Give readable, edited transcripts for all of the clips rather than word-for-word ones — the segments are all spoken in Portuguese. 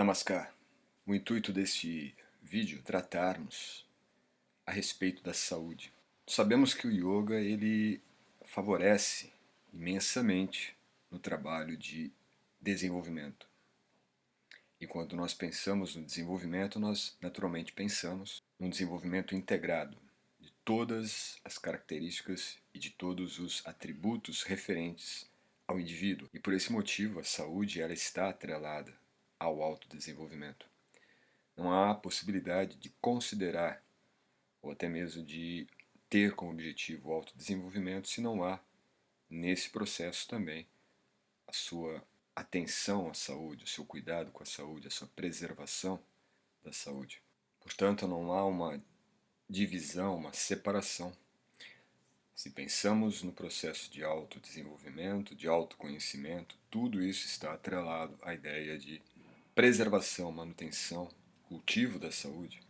Namaskar. O intuito deste vídeo é tratarmos a respeito da saúde. Sabemos que o yoga ele favorece imensamente no trabalho de desenvolvimento. E quando nós pensamos no desenvolvimento, nós naturalmente pensamos num desenvolvimento integrado de todas as características e de todos os atributos referentes ao indivíduo. E por esse motivo a saúde ela está atrelada ao autodesenvolvimento. Não há possibilidade de considerar ou até mesmo de ter como objetivo o autodesenvolvimento se não há nesse processo também a sua atenção à saúde, o seu cuidado com a saúde, a sua preservação da saúde. Portanto, não há uma divisão, uma separação. Se pensamos no processo de autodesenvolvimento, de autoconhecimento, tudo isso está atrelado à ideia de preservação, manutenção, cultivo da saúde,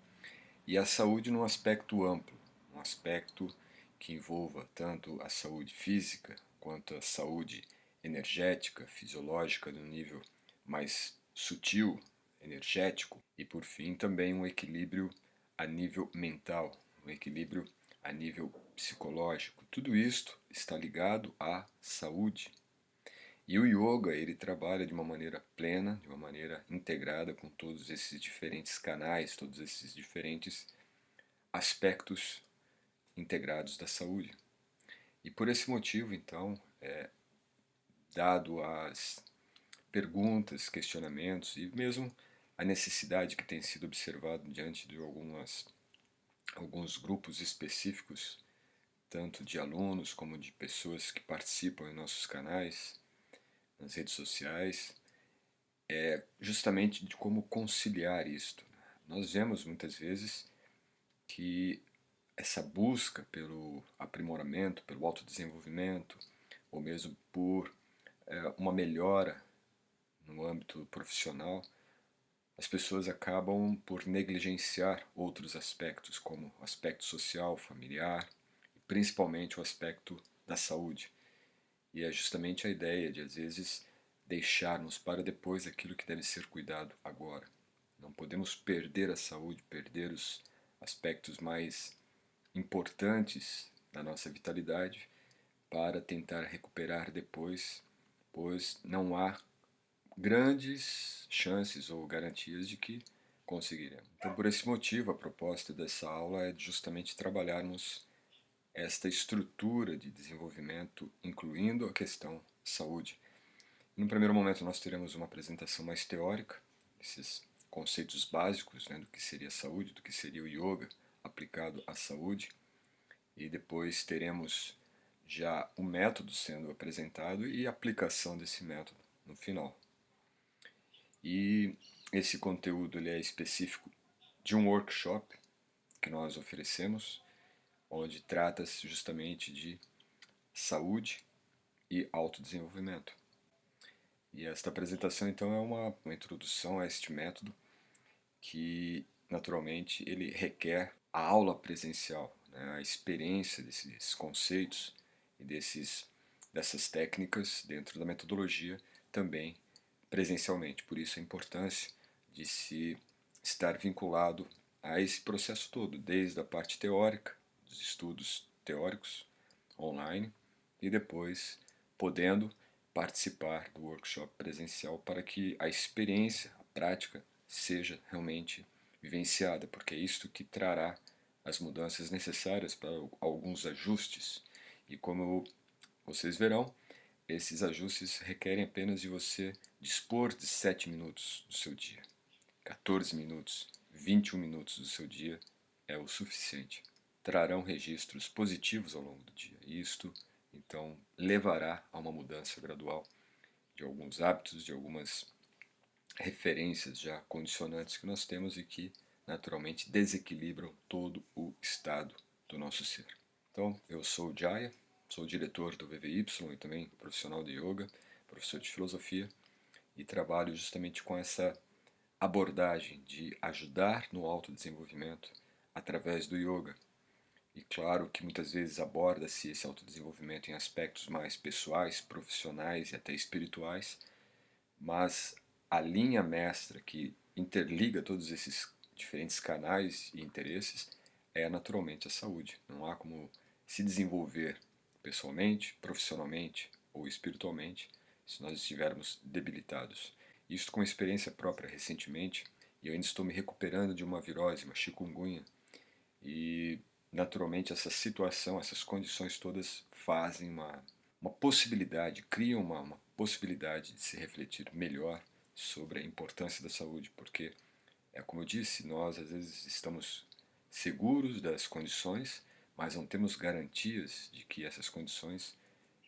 e a saúde num aspecto amplo, um aspecto que envolva tanto a saúde física quanto a saúde energética, fisiológica, no nível mais sutil, energético, e por fim também um equilíbrio a nível mental, um equilíbrio a nível psicológico. Tudo isto está ligado à saúde. E o yoga, ele trabalha de uma maneira plena, de uma maneira integrada com todos esses diferentes canais, todos esses diferentes aspectos integrados da saúde. E por esse motivo, então, dado as perguntas, questionamentos e mesmo a necessidade que tem sido observada diante de alguns grupos específicos, tanto de alunos como de pessoas que participam em nossos canais, nas redes sociais, é justamente de como conciliar isto. Nós vemos muitas vezes que essa busca pelo aprimoramento, pelo autodesenvolvimento, ou mesmo por uma melhora no âmbito profissional, as pessoas acabam por negligenciar outros aspectos, como o aspecto social, familiar, e principalmente o aspecto da saúde. E é justamente a ideia de, às vezes, deixarmos para depois aquilo que deve ser cuidado agora. Não podemos perder a saúde, perder os aspectos mais importantes da nossa vitalidade para tentar recuperar depois, pois não há grandes chances ou garantias de que conseguiremos. Então, por esse motivo, a proposta dessa aula é justamente trabalharmos esta estrutura de desenvolvimento, incluindo a questão saúde. No primeiro momento, nós teremos uma apresentação mais teórica, esses conceitos básicos, né, do que seria a saúde, do que seria o yoga aplicado à saúde, e depois teremos já o método sendo apresentado e a aplicação desse método no final. E esse conteúdo ele é específico de um workshop que nós oferecemos, onde trata-se justamente de saúde e autodesenvolvimento. E esta apresentação então é uma introdução a este método que naturalmente ele requer a aula presencial, né, a experiência desses conceitos e dessas técnicas dentro da metodologia também presencialmente. Por isso a importância de se estar vinculado a esse processo todo, desde a parte teórica, dos estudos teóricos online, e depois podendo participar do workshop presencial para que a experiência, a prática, seja realmente vivenciada, porque é isto que trará as mudanças necessárias para alguns ajustes. E como vocês verão, esses ajustes requerem apenas de você dispor de 7 minutos do seu dia. 14 minutos, 21 minutos do seu dia é o suficiente. Trarão registros positivos ao longo do dia. E isto, então, levará a uma mudança gradual de alguns hábitos, de algumas referências já condicionantes que nós temos e que, naturalmente, desequilibram todo o estado do nosso ser. Então, eu sou o Jaya, sou o diretor do VVY e também profissional de yoga, professor de filosofia, e trabalho justamente com essa abordagem de ajudar no autodesenvolvimento através do yoga. E claro que muitas vezes aborda-se esse autodesenvolvimento em aspectos mais pessoais, profissionais e até espirituais, mas a linha mestra que interliga todos esses diferentes canais e interesses é naturalmente a saúde. Não há como se desenvolver pessoalmente, profissionalmente ou espiritualmente se nós estivermos debilitados. Isso com experiência própria recentemente, e eu ainda estou me recuperando de uma virose, uma chikungunya, e naturalmente essa situação, essas condições todas fazem uma possibilidade, criam uma possibilidade de se refletir melhor sobre a importância da saúde, porque é como eu disse, nós às vezes estamos seguros das condições, mas não temos garantias de que essas condições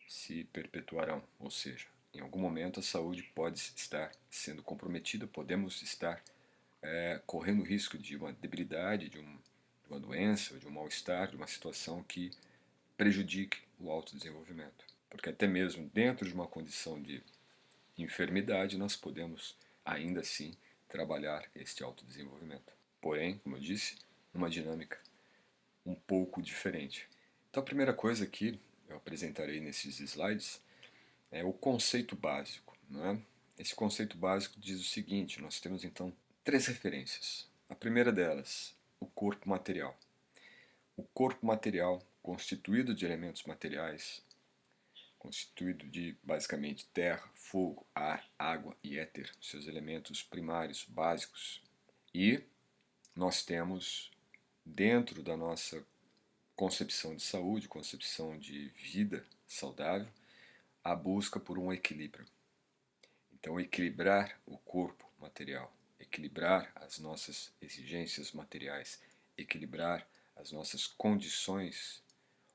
se perpetuarão, ou seja, em algum momento a saúde pode estar sendo comprometida, podemos estar correndo o risco de uma debilidade, de uma doença, de um mal-estar, de uma situação que prejudique o autodesenvolvimento. Porque até mesmo dentro de uma condição de enfermidade nós podemos ainda assim trabalhar este autodesenvolvimento. Porém, como eu disse, uma dinâmica um pouco diferente. Então a primeira coisa que eu apresentarei nesses slides é o conceito básico. Não é? Esse conceito básico diz o seguinte: nós temos então três referências. A primeira delas, o corpo material. O corpo material, constituído de elementos materiais, constituído de basicamente terra, fogo, ar, água e éter, seus elementos primários, básicos. E nós temos, dentro da nossa concepção de saúde, concepção de vida saudável, a busca por um equilíbrio. Então, equilibrar o corpo material, equilibrar as nossas exigências materiais, equilibrar as nossas condições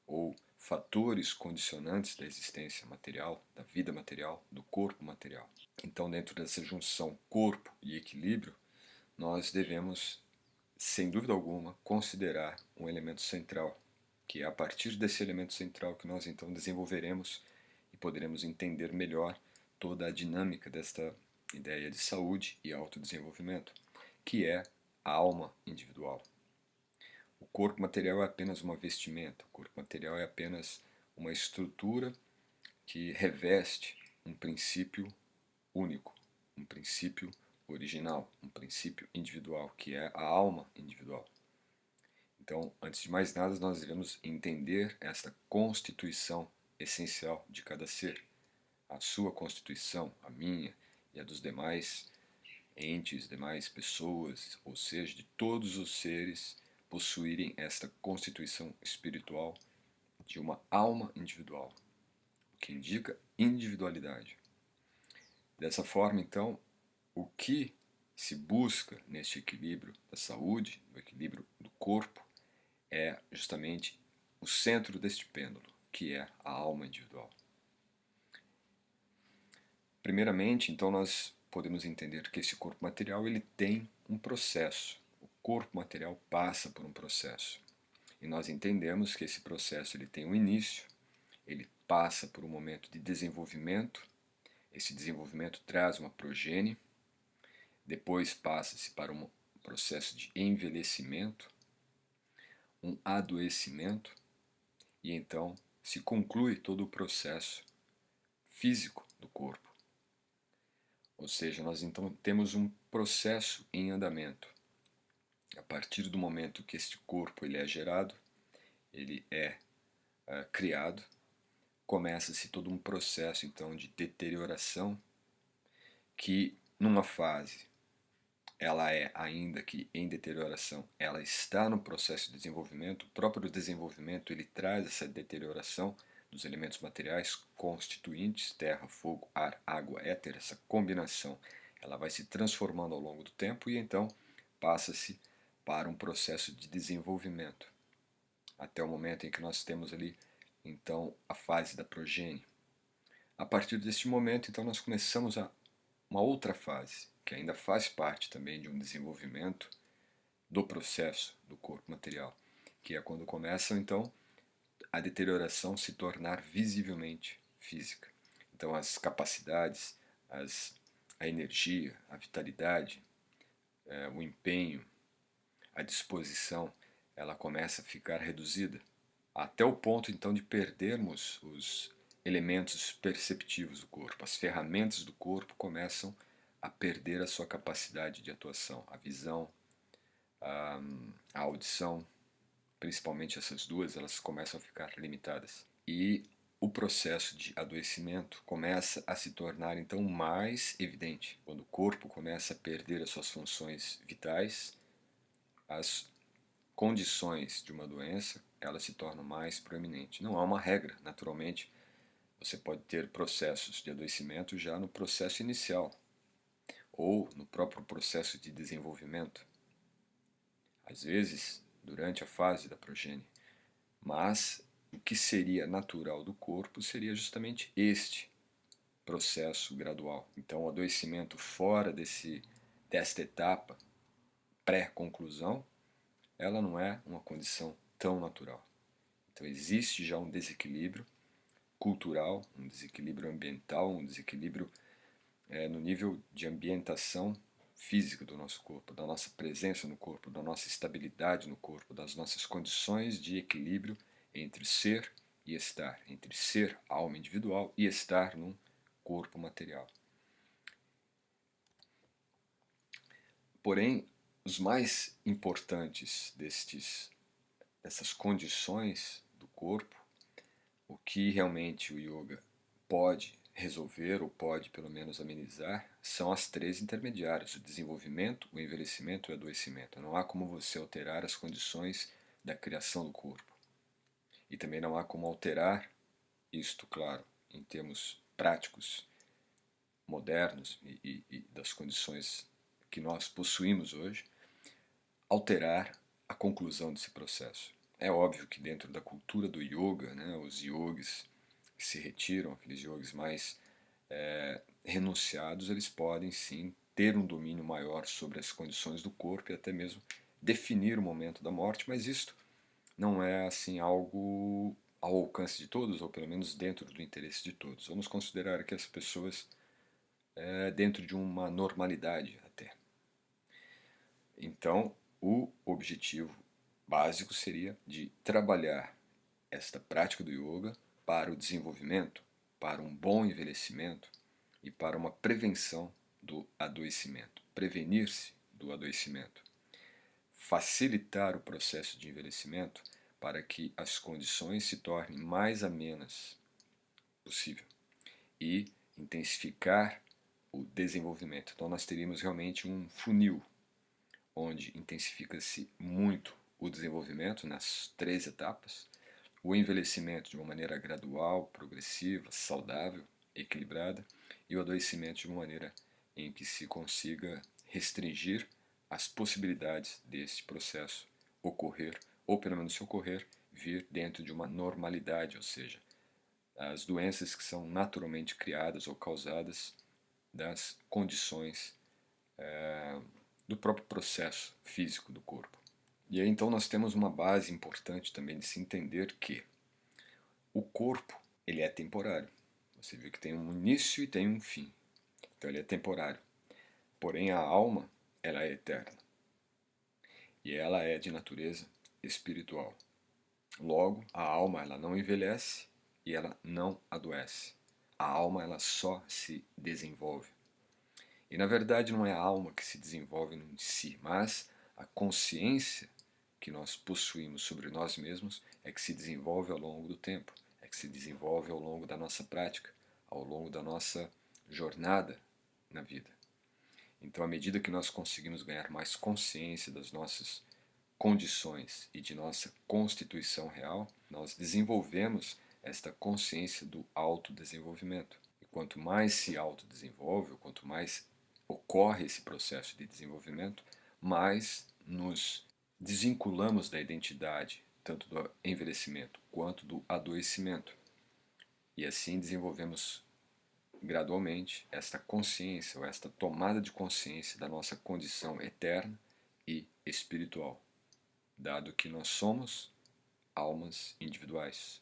ou fatores condicionantes da existência material, da vida material, do corpo material. Então, dentro dessa junção corpo e equilíbrio, nós devemos, sem dúvida alguma, considerar um elemento central, que é a partir desse elemento central que nós então desenvolveremos e poderemos entender melhor toda a dinâmica desta ideia de saúde e autodesenvolvimento, que é a alma individual. O corpo material é apenas uma vestimenta, o corpo material é apenas uma estrutura que reveste um princípio único, um princípio original, um princípio individual, que é a alma individual. Então, antes de mais nada, nós devemos entender esta constituição essencial de cada ser, a sua constituição, a minha e a dos demais entes, demais pessoas, ou seja, de todos os seres possuírem esta constituição espiritual de uma alma individual, o que indica individualidade. Dessa forma, então, o que se busca neste equilíbrio da saúde, no equilíbrio do corpo, é justamente o centro deste pêndulo, que é a alma individual. Primeiramente, então, nós podemos entender que esse corpo material ele tem um processo. O corpo material passa por um processo. E nós entendemos que esse processo ele tem um início, ele passa por um momento de desenvolvimento, esse desenvolvimento traz uma progênie, depois passa-se para um processo de envelhecimento, um adoecimento, e então se conclui todo o processo físico do corpo. Ou seja, nós então temos um processo em andamento. A partir do momento que este corpo ele é gerado, ele é criado, começa-se todo um processo então de deterioração que numa fase ela é ainda que em deterioração, ela está no processo de desenvolvimento, o próprio desenvolvimento ele traz essa deterioração dos elementos materiais constituintes, terra, fogo, ar, água, éter, essa combinação, ela vai se transformando ao longo do tempo e então passa-se para um processo de desenvolvimento, até o momento em que nós temos ali então a fase da progênie. A partir deste momento, então, nós começamos uma outra fase, que ainda faz parte também de um desenvolvimento do processo do corpo material, que é quando começa, então, a deterioração se tornar visivelmente física. Então, as capacidades, a energia, a vitalidade, o empenho, a disposição, ela começa a ficar reduzida, até o ponto, então, de perdermos os elementos perceptivos do corpo. As ferramentas do corpo começam a perder a sua capacidade de atuação, a visão, a audição, principalmente essas duas, elas começam a ficar limitadas. E o processo de adoecimento começa a se tornar então mais evidente. Quando o corpo começa a perder as suas funções vitais, as condições de uma doença elas se tornam mais proeminentes. Não há uma regra, naturalmente, você pode ter processos de adoecimento já no processo inicial ou no próprio processo de desenvolvimento, às vezes durante a fase da progênie. Mas o que seria natural do corpo seria justamente este processo gradual. Então, o adoecimento fora desta etapa pré-conclusão, ela não é uma condição tão natural. Então, existe já um desequilíbrio cultural, um desequilíbrio ambiental, um desequilíbrio no nível de ambientação física do nosso corpo, da nossa presença no corpo, da nossa estabilidade no corpo, das nossas condições de equilíbrio entre ser e estar, entre ser alma individual e estar num corpo material. Porém, os mais importantes dessas condições do corpo, o que realmente o yoga pode resolver ou pode pelo menos amenizar, são as três intermediárias: o desenvolvimento, o envelhecimento e o adoecimento. Não há como você alterar as condições da criação do corpo. E também não há como alterar isto, claro, em termos práticos, modernos e das condições que nós possuímos hoje, alterar a conclusão desse processo. É óbvio que dentro da cultura do yoga, né, os yogis que se retiram, aqueles yogis mais renunciados, eles podem sim ter um domínio maior sobre as condições do corpo e até mesmo definir o momento da morte, mas isto não é assim algo ao alcance de todos, ou pelo menos dentro do interesse de todos. Vamos considerar que as pessoas dentro de uma normalidade até. Então, o objetivo básico seria de trabalhar esta prática do yoga para o desenvolvimento, para um bom envelhecimento e para uma prevenção do adoecimento, prevenir-se do adoecimento, facilitar o processo de envelhecimento para que as condições se tornem mais amenas possível e intensificar o desenvolvimento. Então nós teríamos realmente um funil onde intensifica-se muito o desenvolvimento nas três etapas, o envelhecimento de uma maneira gradual, progressiva, saudável, equilibrada, e o adoecimento de uma maneira em que se consiga restringir as possibilidades desse processo ocorrer, ou pelo menos se ocorrer, vir dentro de uma normalidade, ou seja, as doenças que são naturalmente criadas ou causadas das condições do próprio processo físico do corpo. E aí então nós temos uma base importante também de se entender que o corpo ele é temporário. Você viu que tem um início e tem um fim. Então ele é temporário. Porém a alma ela é eterna. E ela é de natureza espiritual. Logo, a alma ela não envelhece e ela não adoece. A alma ela só se desenvolve. E na verdade não é a alma que se desenvolve em si, mas a consciência que nós possuímos sobre nós mesmos é que se desenvolve ao longo do tempo, é que se desenvolve ao longo da nossa prática, ao longo da nossa jornada na vida. Então, à medida que nós conseguimos ganhar mais consciência das nossas condições e de nossa constituição real, nós desenvolvemos esta consciência do autodesenvolvimento. E quanto mais se autodesenvolve, quanto mais ocorre esse processo de desenvolvimento, mais nos desvinculamos da identidade, tanto do envelhecimento quanto do adoecimento. E assim desenvolvemos gradualmente esta consciência, ou esta tomada de consciência da nossa condição eterna e espiritual, dado que nós somos almas individuais,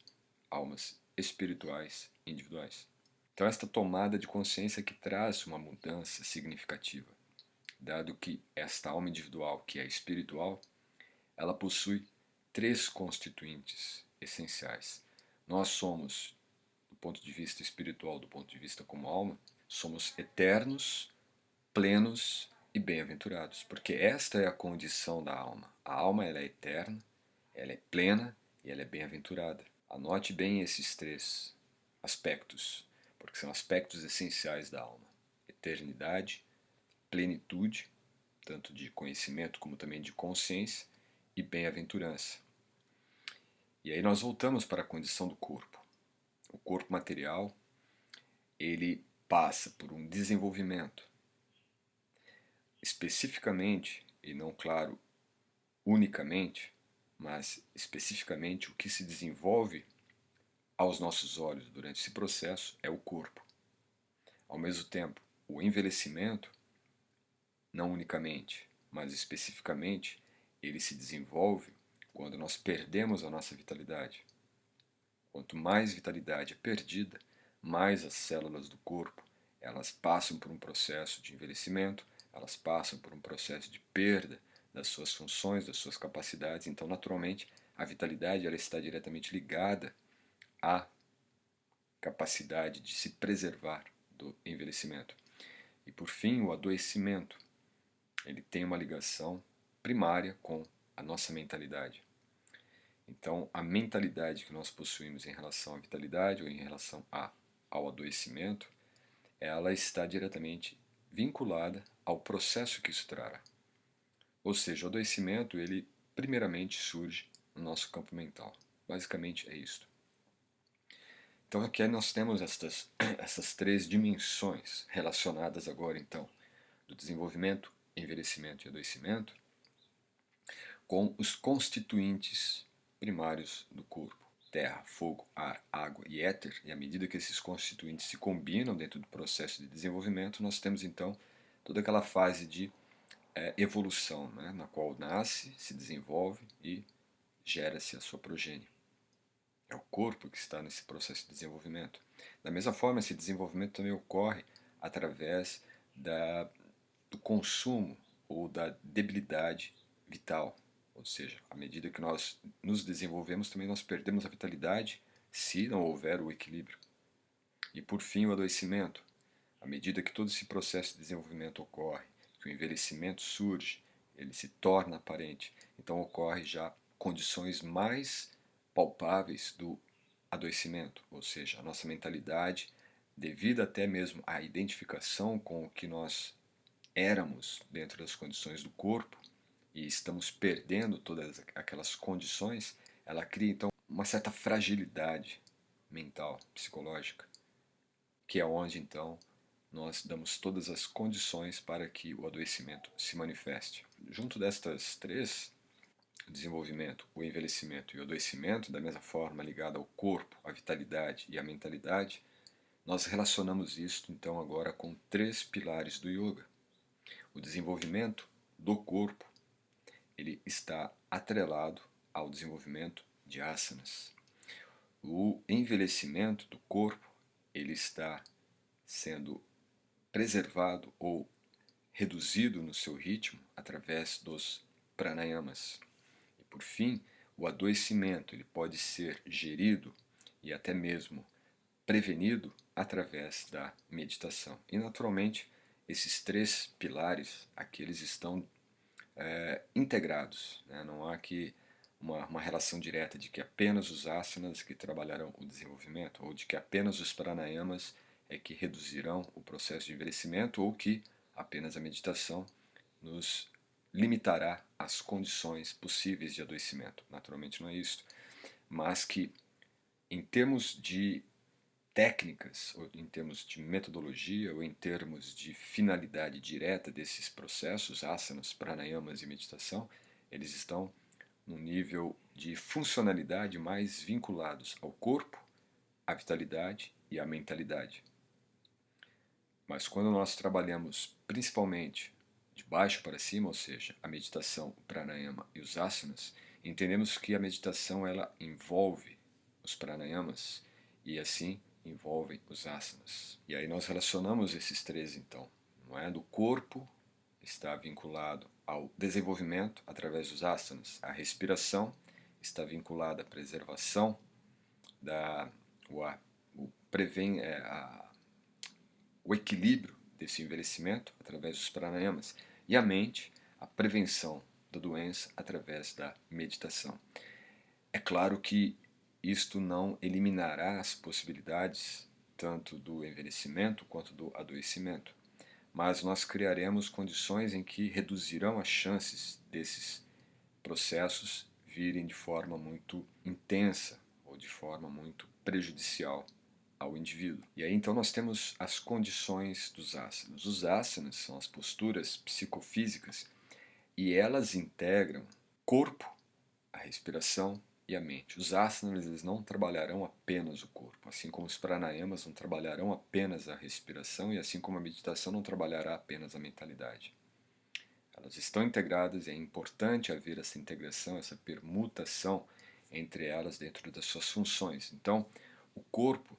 almas espirituais individuais. Então, esta tomada de consciência que traz uma mudança significativa, dado que esta alma individual, que é espiritual, ela possui três constituintes essenciais. Nós somos, do ponto de vista espiritual, do ponto de vista como alma, somos eternos plenos e bem-aventurados, porque esta é a condição da alma. A alma ela é eterna, ela é plena e ela é bem-aventurada. Anote bem esses três aspectos, porque são aspectos essenciais da alma: eternidade, plenitude, tanto de conhecimento como também de consciência, e bem-aventurança. E aí nós voltamos para a condição do corpo. O corpo material, ele passa por um desenvolvimento. Especificamente, e não, claro, unicamente, mas especificamente o que se desenvolve aos nossos olhos durante esse processo é o corpo. Ao mesmo tempo, o envelhecimento, não unicamente, mas especificamente, ele se desenvolve quando nós perdemos a nossa vitalidade. Quanto mais vitalidade é perdida, mais as células do corpo elas passam por um processo de envelhecimento, elas passam por um processo de perda das suas funções, das suas capacidades. Então, naturalmente, a vitalidade ela está diretamente ligada à capacidade de se preservar do envelhecimento. E por fim, o adoecimento, ele tem uma ligação primária com a nossa mentalidade. Então, a mentalidade que nós possuímos em relação à vitalidade ou em relação ao adoecimento, ela está diretamente vinculada ao processo que isso trará. Ou seja, o adoecimento, ele primeiramente surge no nosso campo mental. Basicamente é isto. Então aqui nós temos essas três dimensões relacionadas agora então do desenvolvimento, envelhecimento e adoecimento com os constituintes primários do corpo: terra, fogo, ar, água e éter. E à medida que esses constituintes se combinam dentro do processo de desenvolvimento, nós temos então toda aquela fase de evolução, né, na qual nasce, se desenvolve e gera-se a sua progênie. É o corpo que está nesse processo de desenvolvimento. Da mesma forma, esse desenvolvimento também ocorre através do consumo ou da debilidade vital. Ou seja, à medida que nós nos desenvolvemos, também nós perdemos a vitalidade se não houver o equilíbrio. E por fim, o adoecimento. À medida que todo esse processo de desenvolvimento ocorre, que o envelhecimento surge, ele se torna aparente, então ocorre já condições mais palpáveis do adoecimento, ou seja, a nossa mentalidade, devido até mesmo à identificação com o que nós éramos dentro das condições do corpo e estamos perdendo todas aquelas condições, ela cria então uma certa fragilidade mental, psicológica, que é onde então nós damos todas as condições para que o adoecimento se manifeste. Junto destas três, o desenvolvimento, o envelhecimento e o adoecimento, da mesma forma ligado ao corpo, à vitalidade e à mentalidade, nós relacionamos isto então agora com três pilares do yoga. O desenvolvimento do corpo, ele está atrelado ao desenvolvimento de asanas. O envelhecimento do corpo, ele está sendo preservado ou reduzido no seu ritmo através dos pranayamas. E por fim, o adoecimento ele pode ser gerido e até mesmo prevenido através da meditação. E naturalmente, esses três pilares aqui eles estão integrados, né? Não há aqui uma relação direta de que apenas os asanas que trabalharão o desenvolvimento ou de que apenas os pranayamas é que reduzirão o processo de envelhecimento ou que apenas a meditação nos limitará às condições possíveis de adoecimento. Naturalmente não é isso, mas que em termos de técnicas, ou em termos de metodologia, ou em termos de finalidade direta desses processos, asanas, pranayamas e meditação, eles estão num nível de funcionalidade mais vinculados ao corpo, à vitalidade e à mentalidade. Mas quando nós trabalhamos principalmente de baixo para cima, ou seja, a meditação, o pranayama e os asanas, entendemos que a meditação ela envolve os pranayamas e assim envolvem os asanas. E aí nós relacionamos esses três então, não é? Do corpo está vinculado ao desenvolvimento através dos asanas, a respiração está vinculada à preservação da o, a, o, prevém, o equilíbrio desse envelhecimento através dos pranayamas e a mente, a prevenção da doença através da meditação. É claro que isto não eliminará as possibilidades tanto do envelhecimento quanto do adoecimento, mas nós criaremos condições em que reduzirão as chances desses processos virem de forma muito intensa ou de forma muito prejudicial ao indivíduo. E aí então nós temos as condições dos asanas. Os asanas são as posturas psicofísicas e elas integram corpo, a respiração e a mente. Os asanas eles não trabalharão apenas o corpo, assim como os pranayamas não trabalharão apenas a respiração e assim como a meditação não trabalhará apenas a mentalidade. Elas estão integradas e é importante haver essa integração, essa permutação entre elas dentro das suas funções. Então, o corpo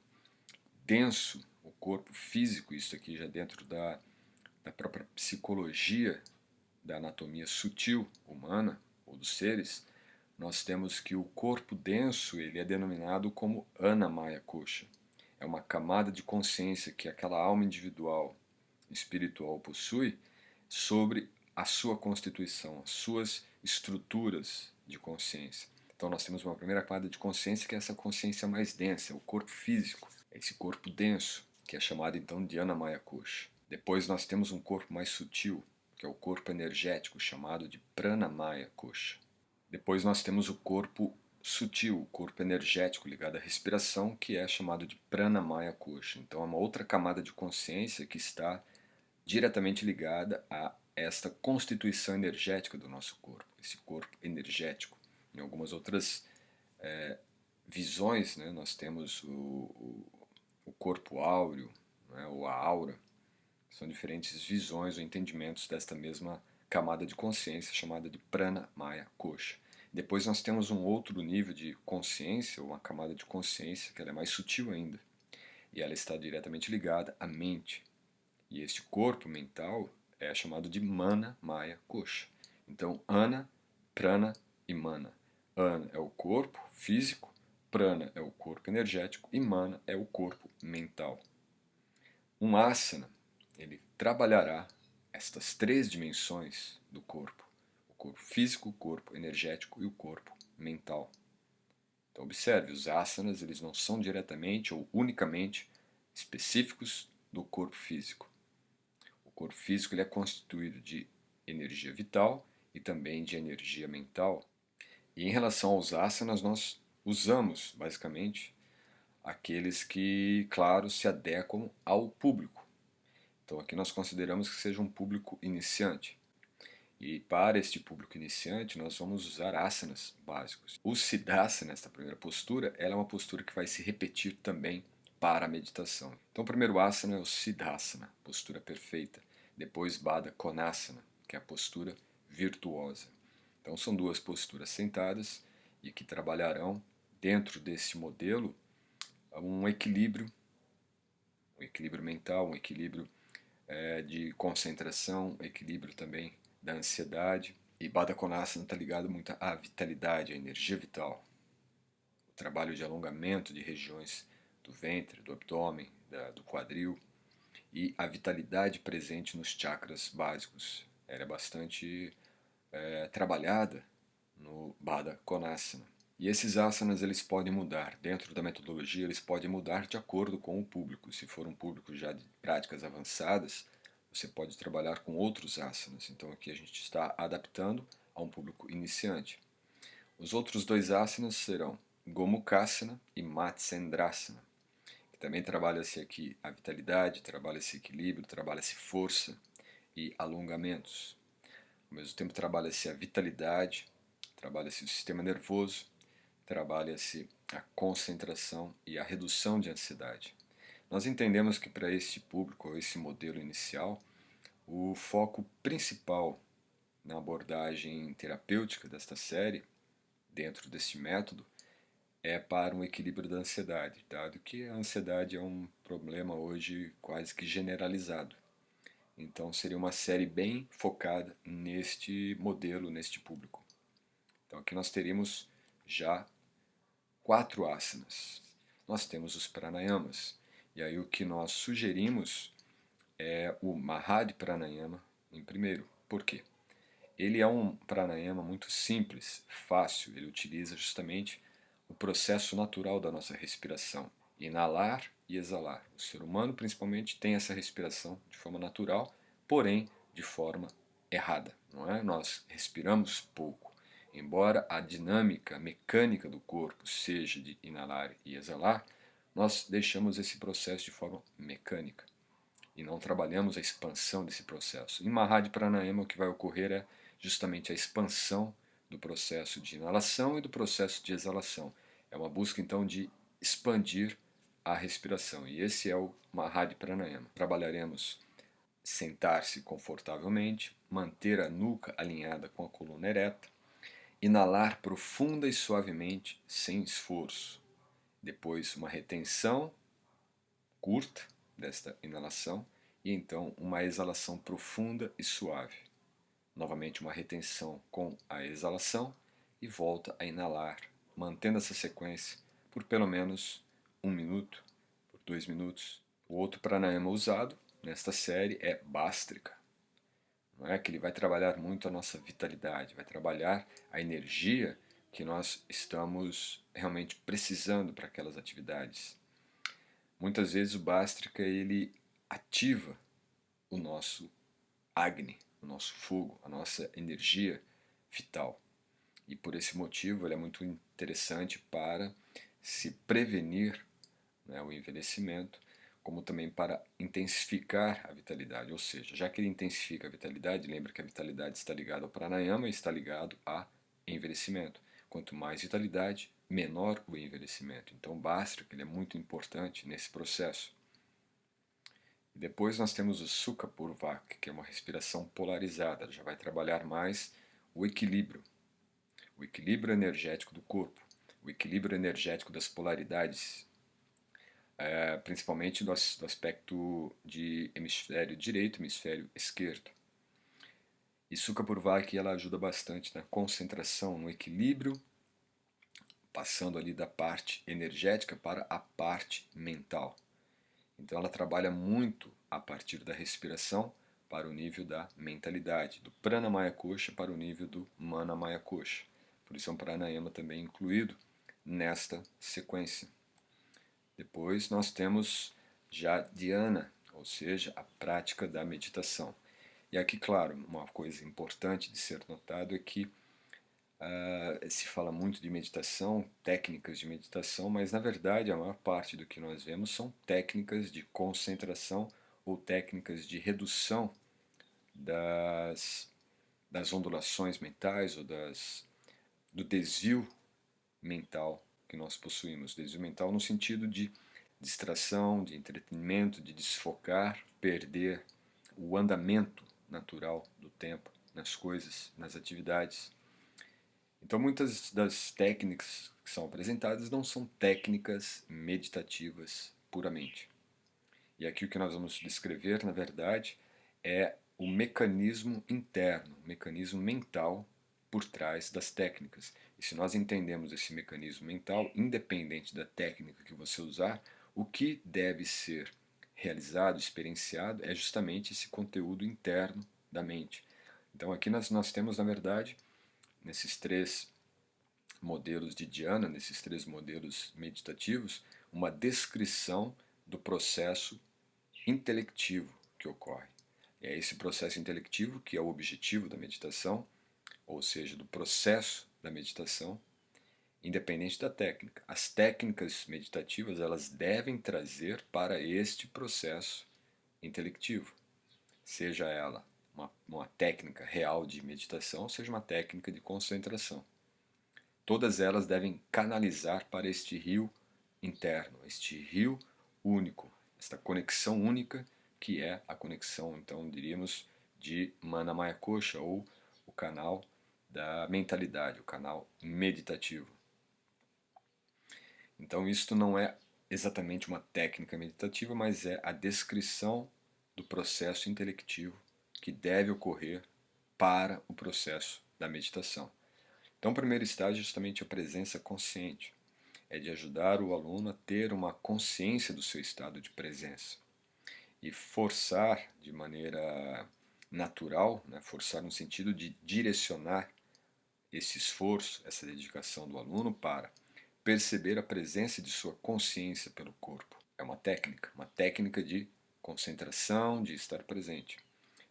denso, o corpo físico, isso aqui já dentro da própria psicologia da anatomia sutil humana ou dos seres, nós temos que o corpo denso ele é denominado como Annamaya Kosha. É uma camada de consciência que aquela alma individual, espiritual possui sobre a sua constituição, as suas estruturas de consciência. Então nós temos uma primeira camada de consciência que é essa consciência mais densa, é o corpo físico, é esse corpo denso, que é chamado então de Annamaya Kosha. Depois nós temos um corpo mais sutil, que é o corpo energético, chamado de Pranamaya Kosha. Depois nós temos o corpo sutil, o corpo energético ligado à respiração, que é chamado de Pranamaya Kosha. Então é uma outra camada de consciência que está diretamente ligada a esta constituição energética do nosso corpo, esse corpo energético. Em algumas outras visões, né, nós temos o corpo áureo, né, ou a aura. São diferentes visões ou entendimentos desta mesma camada de consciência chamada de Prana Maya Kosha. Depois nós temos um outro nível de consciência, ou uma camada de consciência que ela é mais sutil ainda, e ela está diretamente ligada à mente. E este corpo mental é chamado de Mana Maya Kosha. Então, Ana, Prana e Mana. Ana é o corpo físico, Prana é o corpo energético e Mana é o corpo mental. Um asana, ele trabalhará estas três dimensões do corpo: o corpo físico, o corpo energético e o corpo mental. Então observe, os asanas eles não são diretamente ou unicamente específicos do corpo físico. O corpo físico ele é constituído de energia vital e também de energia mental. E em relação aos asanas, nós usamos basicamente aqueles que, claro, se adequam ao público. Então aqui nós consideramos que seja um público iniciante. E para este público iniciante, nós vamos usar asanas básicos. O Siddhasana, esta primeira postura, ela é uma postura que vai se repetir também para a meditação. Então o primeiro asana é o Siddhasana, postura perfeita. Depois Baddha Konasana, que é a postura virtuosa. Então são duas posturas sentadas e que trabalharão dentro desse modelo um equilíbrio mental, um equilíbrio de concentração, equilíbrio também da ansiedade. E Baddha Konasana está ligado muito à vitalidade, à energia vital. O trabalho de alongamento de regiões do ventre, do abdômen, do quadril e a vitalidade presente nos chakras básicos. Ela é bastante trabalhada no Baddha Konasana. E esses asanas eles podem mudar. Dentro da metodologia eles podem mudar de acordo com o público. Se for um público já de práticas avançadas, você pode trabalhar com outros asanas. Então aqui a gente está adaptando a um público iniciante. Os outros dois asanas serão Gomukhasana e Matsyendrasana, que também trabalha-se aqui a vitalidade, trabalha-se equilíbrio, trabalha-se força e alongamentos. Ao mesmo tempo trabalha-se a vitalidade, trabalha-se o sistema nervoso, trabalha-se a concentração e a redução de ansiedade. Nós entendemos que para este público, ou esse modelo inicial, o foco principal na abordagem terapêutica desta série, dentro deste método, é para um equilíbrio da ansiedade, dado que a ansiedade é um problema hoje quase que generalizado. Então seria uma série bem focada neste modelo, neste público. Então aqui nós teríamos já 4 asanas. Nós temos os pranayamas. E aí o que nós sugerimos é o Mahadi Pranayama em primeiro. Por quê? Ele é um pranayama muito simples, fácil, ele utiliza justamente o processo natural da nossa respiração, inalar e exalar. O ser humano, principalmente, tem essa respiração de forma natural, porém de forma errada, não é? Nós respiramos pouco. Embora a dinâmica mecânica do corpo seja de inalar e exalar, nós deixamos esse processo de forma mecânica e não trabalhamos a expansão desse processo. Em Mahadi Pranayama, o que vai ocorrer é justamente a expansão do processo de inalação e do processo de exalação. É uma busca então de expandir a respiração, e esse é o Mahadi Pranayama. Trabalharemos sentar-se confortavelmente, manter a nuca alinhada com a coluna ereta, inalar profunda e suavemente, sem esforço. Depois, uma retenção curta desta inalação e então uma exalação profunda e suave. Novamente uma retenção com a exalação e volta a inalar, mantendo essa sequência por pelo menos 1 minuto, por 2 minutos. O outro pranayama usado nesta série é Bhastrika, não é? Que ele vai trabalhar muito a nossa vitalidade, vai trabalhar a energia que nós estamos realmente precisando para aquelas atividades. Muitas vezes o Bhastrika ele ativa o nosso Agni, o nosso fogo, a nossa energia vital. E por esse motivo ele é muito interessante para se prevenir, né, o envelhecimento, como também para intensificar a vitalidade. Ou seja, já que ele intensifica a vitalidade, lembra que a vitalidade está ligada ao pranayama e está ligado a envelhecimento. Quanto mais vitalidade, menor o envelhecimento. Então o Bhastrika ele é muito importante nesse processo. E depois nós temos o Sukha Purvak, que é uma respiração polarizada, já vai trabalhar mais o equilíbrio energético do corpo, o equilíbrio energético das polaridades, principalmente do aspecto de hemisfério direito e hemisfério esquerdo. E Sukha Purvak ela ajuda bastante na concentração, no equilíbrio, passando ali da parte energética para a parte mental. Então ela trabalha muito a partir da respiração para o nível da mentalidade, do Pranamaya Kosha para o nível do Manamaya Kosha. Por isso é um pranayama também incluído nesta sequência. Depois nós temos já dhyana, ou seja, a prática da meditação. E aqui, claro, uma coisa importante de ser notado é que se fala muito de meditação, técnicas de meditação, mas na verdade a maior parte do que nós vemos são técnicas de concentração ou técnicas de redução das ondulações mentais ou do desvio mental que nós possuímos. Desvio mental no sentido de distração, de entretenimento, de desfocar, perder o andamento natural do tempo nas coisas, nas atividades. Então, muitas das técnicas que são apresentadas não são técnicas meditativas puramente. E aqui o que nós vamos descrever, na verdade, é o mecanismo interno, o mecanismo mental por trás das técnicas. E se nós entendemos esse mecanismo mental, independente da técnica que você usar, o que deve ser realizado, experienciado, é justamente esse conteúdo interno da mente. Então, aqui nós temos, na verdade, nesses 3 modelos de dhyana, nesses 3 modelos meditativos, uma descrição do processo intelectivo que ocorre. É esse processo intelectivo que é o objetivo da meditação, ou seja, do processo da meditação, independente da técnica. As técnicas meditativas elas devem trazer para este processo intelectivo, seja ela uma técnica real de meditação, seja uma técnica de concentração. Todas elas devem canalizar para este rio interno, este rio único, esta conexão única que é a conexão, então diríamos, de Manamaya Kosha, ou o canal da mentalidade, o canal meditativo. Então isto não é exatamente uma técnica meditativa, mas é a descrição do processo intelectivo que deve ocorrer para o processo da meditação. Então, o primeiro estágio é justamente a presença consciente. É de ajudar o aluno a ter uma consciência do seu estado de presença. e forçar de maneira natural, né, forçar no sentido de direcionar esse esforço, essa dedicação do aluno para perceber a presença de sua consciência pelo corpo. É uma técnica de concentração, de estar presente.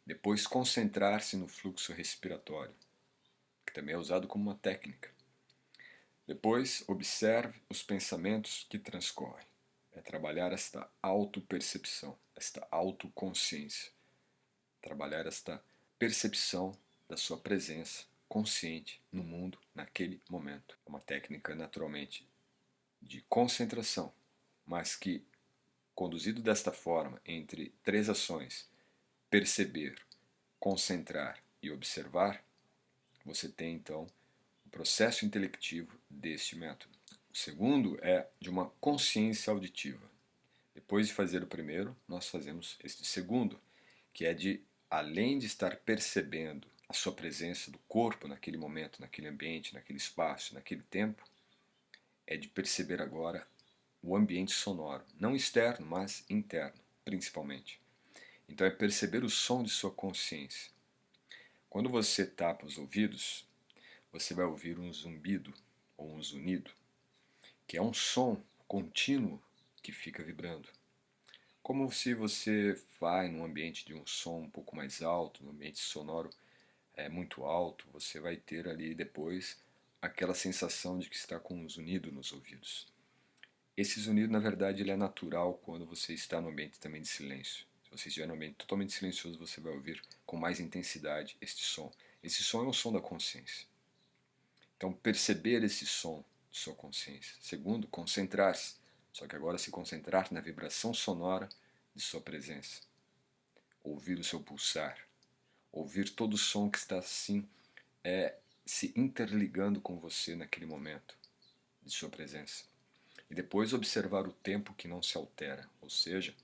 Depois, concentrar-se no fluxo respiratório, que também é usado como uma técnica. Depois, observe os pensamentos que transcorrem. É trabalhar esta autopercepção, esta autoconsciência. Trabalhar esta percepção da sua presença consciente no mundo naquele momento. É uma técnica, naturalmente, de concentração, mas que, conduzido desta forma, entre 3 ações, perceber, concentrar e observar, você tem então o processo intelectivo deste método. O segundo é de uma consciência auditiva. Depois de fazer o primeiro, nós fazemos este segundo, que é de, além de estar percebendo a sua presença do corpo naquele momento, naquele ambiente, naquele espaço, naquele tempo, é de perceber agora o ambiente sonoro, não externo, mas interno, principalmente. Então é perceber o som de sua consciência. Quando você tapa os ouvidos, você vai ouvir um zumbido ou um zunido, que é um som contínuo que fica vibrando. Como se você vai num ambiente de um som um pouco mais alto, num ambiente sonoro muito alto, você vai ter ali depois aquela sensação de que está com um zunido nos ouvidos. Esse zunido, na verdade, ele é natural quando você está no ambiente também de silêncio. Se você estiver num ambiente totalmente silencioso, você vai ouvir com mais intensidade este som. Esse som é o som da consciência. Então, perceber esse som de sua consciência. Segundo, concentrar-se. Só que agora se concentrar na vibração sonora de sua presença. Ouvir o seu pulsar. Ouvir todo o som que está assim se interligando com você naquele momento de sua presença. E depois observar o tempo que não se altera, ou seja,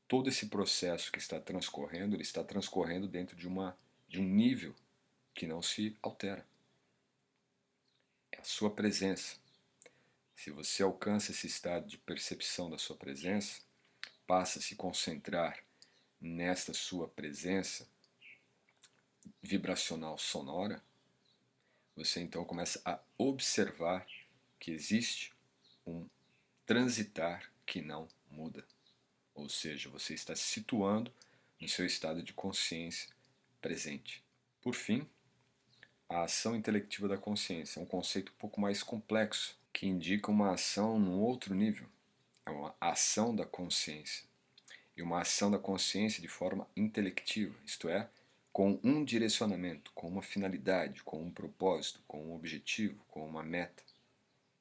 todo esse processo que está transcorrendo, ele está transcorrendo dentro de um nível que não se altera. É a sua presença. Se você alcança esse estado de percepção da sua presença, passa a se concentrar nesta sua presença vibracional sonora, você então começa a observar que existe um transitar que não muda. Ou seja, você está se situando no seu estado de consciência presente. Por fim, a ação intelectiva da consciência é um conceito um pouco mais complexo, que indica uma ação num outro nível. É uma ação da consciência. E uma ação da consciência de forma intelectiva, isto é, com um direcionamento, com uma finalidade, com um propósito, com um objetivo, com uma meta,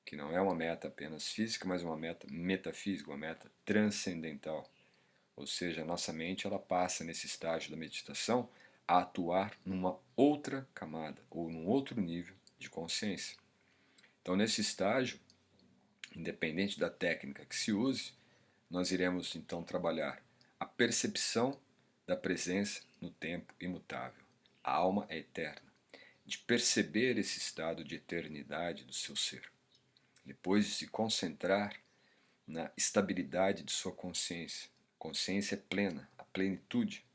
que não é uma meta apenas física, mas uma meta metafísica, uma meta transcendental. Ou seja, a nossa mente ela passa nesse estágio da meditação a atuar numa outra camada ou num outro nível de consciência. Então, nesse estágio, independente da técnica que se use, nós iremos então trabalhar a percepção da presença no tempo imutável. A alma é eterna, de perceber esse estado de eternidade do seu ser. Depois de se concentrar na estabilidade de sua consciência. Consciência plena, a plenitude.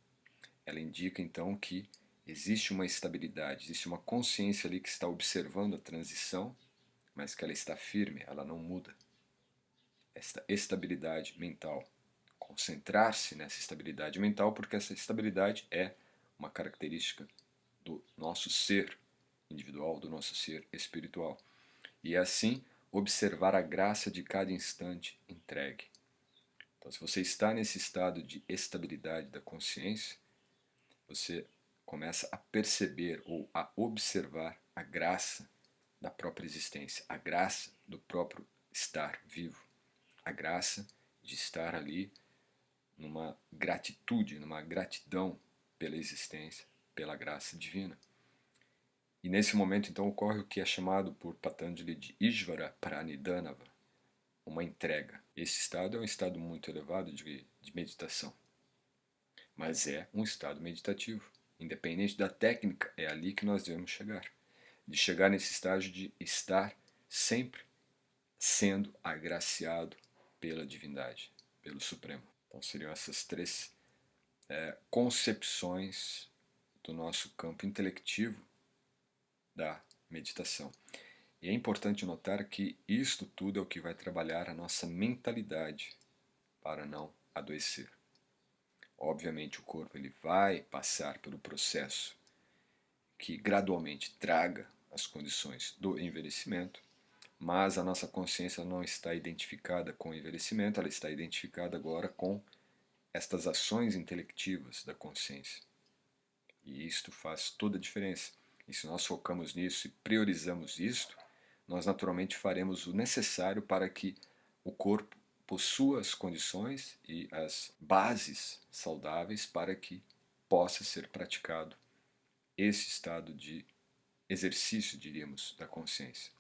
Ela indica então que existe uma estabilidade, existe uma consciência ali que está observando a transição, mas que ela está firme, ela não muda. Esta estabilidade mental. Concentrar-se nessa estabilidade mental, porque essa estabilidade é uma característica do nosso ser individual, do nosso ser espiritual. E assim, observar a graça de cada instante entregue. Então, se você está nesse estado de estabilidade da consciência, você começa a perceber ou a observar a graça da própria existência, a graça do próprio estar vivo, a graça de estar ali numa gratitude, numa gratidão pela existência, pela graça divina. E nesse momento, então, ocorre o que é chamado por Patanjali de Ishvara Pranidhanava, uma entrega. Esse estado é um estado muito elevado de meditação, mas é um estado meditativo. Independente da técnica, é ali que nós devemos chegar. De chegar nesse estágio de estar sempre sendo agraciado pela divindade, pelo Supremo. Então seriam essas três concepções do nosso campo intelectivo da meditação. E é importante notar que isto tudo é o que vai trabalhar a nossa mentalidade para não adoecer. Obviamente o corpo ele vai passar pelo processo que gradualmente traga as condições do envelhecimento, mas a nossa consciência não está identificada com o envelhecimento, ela está identificada agora com estas ações intelectivas da consciência. E isto faz toda a diferença. E se nós focamos nisso e priorizamos isto, nós naturalmente faremos o necessário para que o corpo possua as condições e as bases saudáveis para que possa ser praticado esse estado de exercício, diríamos, da consciência.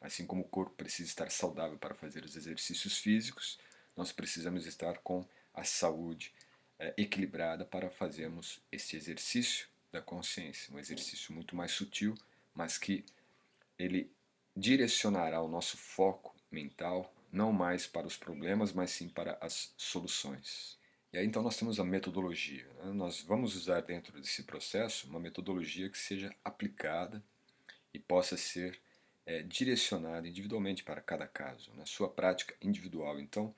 Assim como o corpo precisa estar saudável para fazer os exercícios físicos, nós precisamos estar com a saúde equilibrada para fazermos esse exercício da consciência, um exercício muito mais sutil, mas que ele direcionará o nosso foco mental não mais para os problemas, mas sim para as soluções. E aí então nós temos a metodologia. Né? Nós vamos usar dentro desse processo uma metodologia que seja aplicada e possa ser direcionada individualmente para cada caso, na sua prática individual. Então,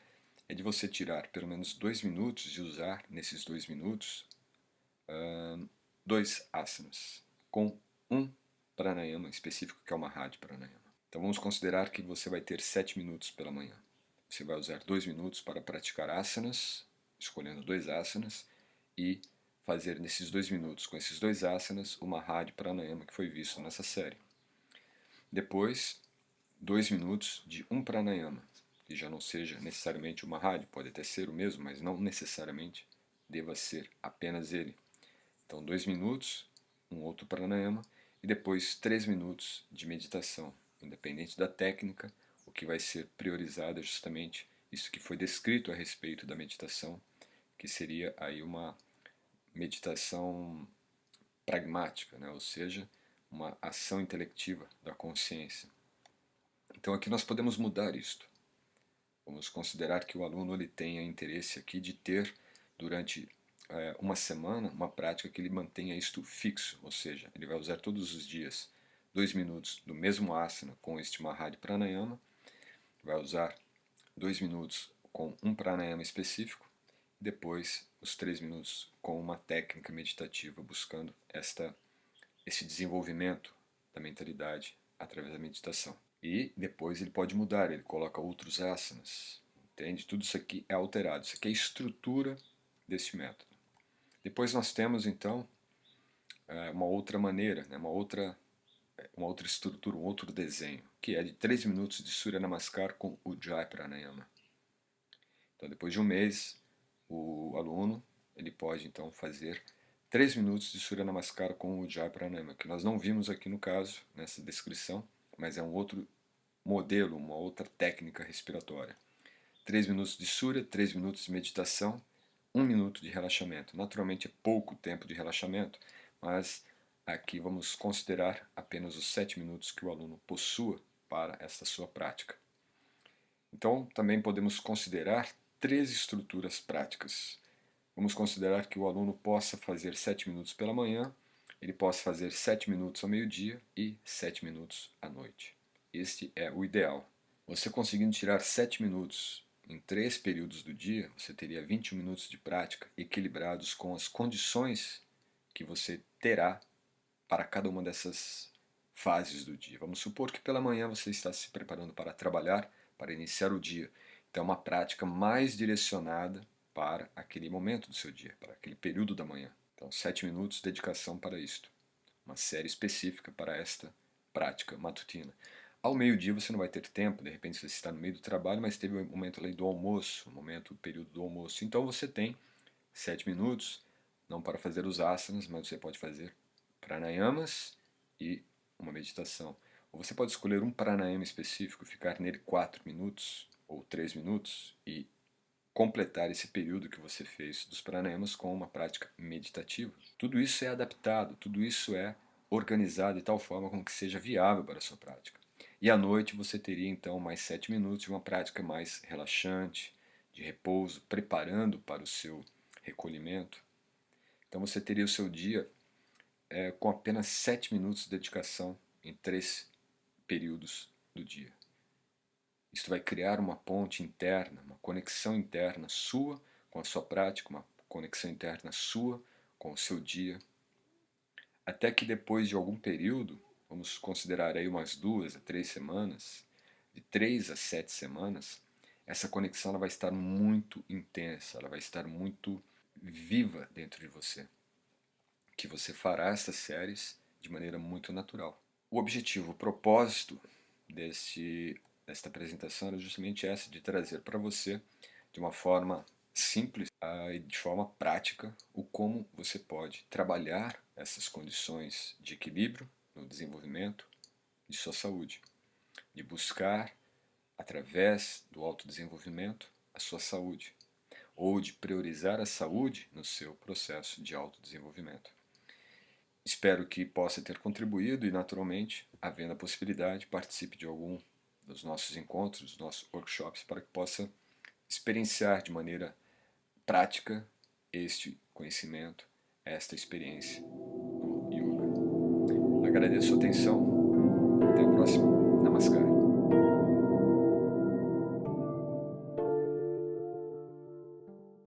é de você tirar pelo menos 2 minutos e usar nesses 2 minutos 2 asanas, com um pranayama específico, que é uma Mahadi Pranayama. Então vamos considerar que você vai ter 7 minutos pela manhã. Você vai usar 2 minutos para praticar asanas, escolhendo 2 asanas, e fazer nesses 2 minutos, com esses 2 asanas, o Mahadi Pranayama que foi visto nessa série. Depois, 2 minutos de um pranayama, que já não seja necessariamente o Mahadi, pode até ser o mesmo, mas não necessariamente deva ser apenas ele. Então, 2 minutos, um outro pranayama, e depois 3 minutos de meditação. Independente da técnica, o que vai ser priorizado é justamente isso que foi descrito a respeito da meditação, que seria aí uma meditação pragmática, né? Ou seja, uma ação intelectiva da consciência. Então aqui nós podemos mudar isto. Vamos considerar que o aluno ele tenha interesse aqui de ter durante uma semana uma prática que ele mantenha isto fixo, ou seja, ele vai usar todos os dias 2 minutos do mesmo asana com este Mahadi Pranayama, vai usar 2 minutos com um pranayama específico, depois os 3 minutos com uma técnica meditativa buscando esse desenvolvimento da mentalidade através da meditação. E depois ele pode mudar, ele coloca outros asanas, entende? Tudo isso aqui é alterado, isso aqui é a estrutura desse método. Depois nós temos então uma outra maneira, né? uma outra estrutura, um outro desenho, que é de 3 minutos de Surya Namaskar com Ujjayi Pranayama. Então depois de um mês, o aluno ele pode então fazer 3 minutos de Surya Namaskar com Ujjayi Pranayama, que nós não vimos aqui no caso, nessa descrição, mas é um outro modelo, uma outra técnica respiratória. 3 minutos de Surya, 3 minutos de meditação, 1 minuto de relaxamento. Naturalmente é pouco tempo de relaxamento, mas aqui vamos considerar apenas os 7 minutos que o aluno possua para esta sua prática. Então também podemos considerar 3 estruturas práticas. Vamos considerar que o aluno possa fazer 7 minutos pela manhã, ele possa fazer 7 minutos ao meio-dia e 7 minutos à noite. Este é o ideal. Você conseguindo tirar 7 minutos em 3 períodos do dia, você teria 21 minutos de prática equilibrados com as condições que você terá para cada uma dessas fases do dia. Vamos supor que pela manhã você está se preparando para trabalhar, para iniciar o dia. Então é uma prática mais direcionada para aquele momento do seu dia, para aquele período da manhã. Então 7 minutos de dedicação para isto. Uma série específica para esta prática matutina. Ao meio-dia você não vai ter tempo, de repente você está no meio do trabalho, mas teve o momento ali do almoço, o período do almoço. Então você tem 7 minutos, não para fazer os asanas, mas você pode fazer pranayamas e uma meditação. Ou você pode escolher um pranayama específico, ficar nele 4 minutos ou 3 minutos e completar esse período que você fez dos pranayamas com uma prática meditativa. Tudo isso é adaptado, tudo isso é organizado de tal forma com que seja viável para a sua prática. E à noite você teria então mais 7 minutos de uma prática mais relaxante, de repouso, preparando para o seu recolhimento. Então você teria o seu dia com apenas 7 minutos de dedicação em 3 períodos do dia. Isso vai criar uma ponte interna, uma conexão interna sua com a sua prática, uma conexão interna sua com o seu dia, até que depois de algum período, vamos considerar aí umas 2 a 3 semanas, de 3 a 7 semanas, essa conexão ela vai estar muito intensa, ela vai estar muito viva dentro de você, que você fará essas séries de maneira muito natural. O objetivo, o propósito desta apresentação era justamente essa, de trazer para você, de uma forma simples e de forma prática, o como você pode trabalhar essas condições de equilíbrio no desenvolvimento de sua saúde, de buscar, através do autodesenvolvimento, a sua saúde, ou de priorizar a saúde no seu processo de autodesenvolvimento. Espero que possa ter contribuído e, naturalmente, havendo a possibilidade, participe de algum dos nossos encontros, dos nossos workshops, para que possa experienciar de maneira prática este conhecimento, esta experiência no yoga. Agradeço a sua atenção. Até a próxima. Namaskar.